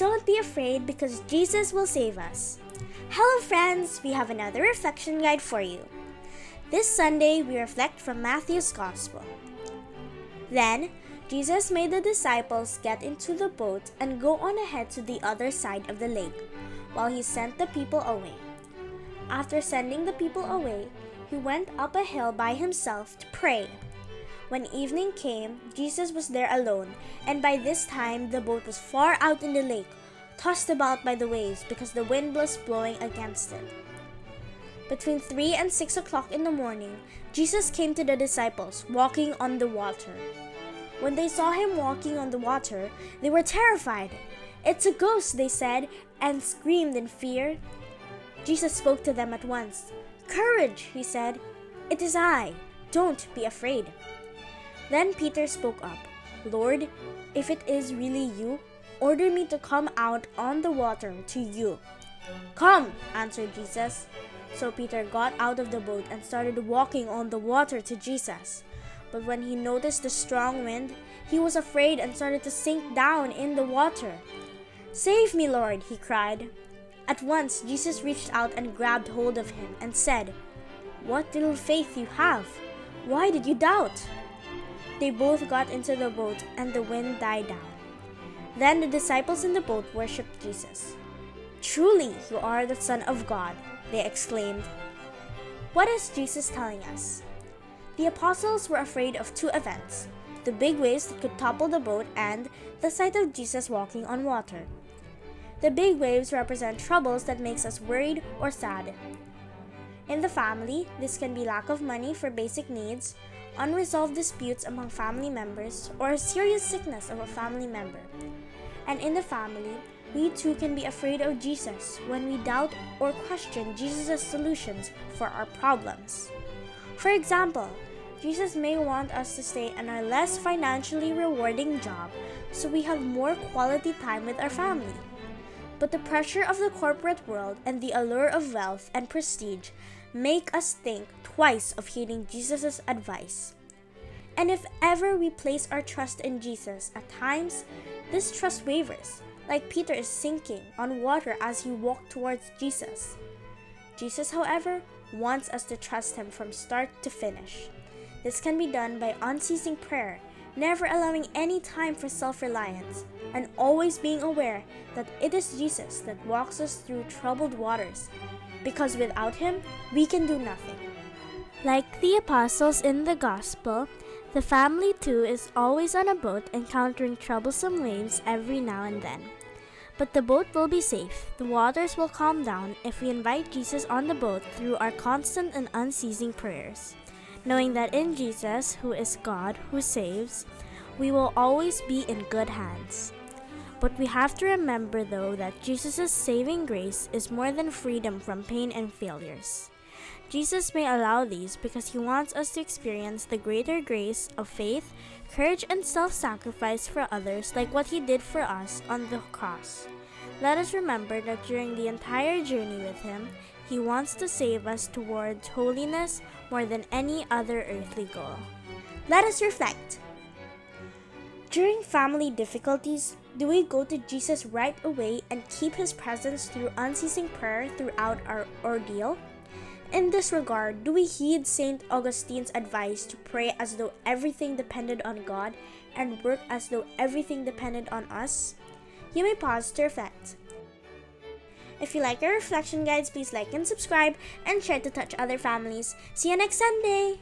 don't be afraid because Jesus will save us. Hello friends, we have another reflection guide for you. This Sunday, we reflect from Matthew's Gospel. Then, Jesus made the disciples get into the boat and go on ahead to the other side of the lake, while he sent the people away. After sending the people away, he went up a hill by himself to pray. When evening came, Jesus was there alone, and by this time the boat was far out in the lake, tossed about by the waves because the wind was blowing against it. Between 3 and 6 o'clock in the morning, Jesus came to the disciples, walking on the water. When they saw him walking on the water, they were terrified. "It's a ghost," they said, and screamed in fear. Jesus spoke to them at once. "Courage," he said. "It is I. Don't be afraid." Then Peter spoke up. "Lord, if it is really you, order me to come out on the water to you." "Come," answered Jesus. So Peter got out of the boat and started walking on the water to Jesus. But when he noticed the strong wind, he was afraid and started to sink down in the water. "Save me, Lord," he cried. At once Jesus reached out and grabbed hold of him and said, "What little faith you have! Why did you doubt?" They both got into the boat and the wind died down. Then the disciples in the boat worshipped Jesus. "Truly, you are the Son of God," they exclaimed. What is Jesus telling us? The apostles were afraid of two events: the big waves that could topple the boat and the sight of Jesus walking on water. The big waves represent troubles that makes us worried or sad. In the family, this can be lack of money for basic needs, unresolved disputes among family members, or a serious sickness of a family member. And in the family, we too can be afraid of Jesus when we doubt or question Jesus' solutions for our problems. For example, Jesus may want us to stay in our less financially rewarding job so we have more quality time with our family. But the pressure of the corporate world and the allure of wealth and prestige make us think twice of heeding Jesus' advice. And if ever we place our trust in Jesus, at times, this trust wavers, like Peter is sinking on water as he walked towards Jesus. Jesus, however, wants us to trust him from start to finish. This can be done by unceasing prayer, never allowing any time for self-reliance, and always being aware that it is Jesus that walks us through troubled waters, because without him, we can do nothing. Like the apostles in the gospel, the family too is always on a boat encountering troublesome waves every now and then. But the boat will be safe, the waters will calm down if we invite Jesus on the boat through our constant and unceasing prayers. Knowing that in Jesus, who is God, who saves, we will always be in good hands. But we have to remember though that Jesus' saving grace is more than freedom from pain and failures. Jesus may allow these because he wants us to experience the greater grace of faith, courage, and self-sacrifice for others like what he did for us on the cross. Let us remember that during the entire journey with him, he wants to save us towards holiness more than any other earthly goal. Let us reflect. During family difficulties, do we go to Jesus right away and keep his presence through unceasing prayer throughout our ordeal? In this regard, do we heed St. Augustine's advice to pray as though everything depended on God and work as though everything depended on us? You may pause to reflect. If you like our reflection guides, please like and subscribe and share to touch other families. See you next Sunday!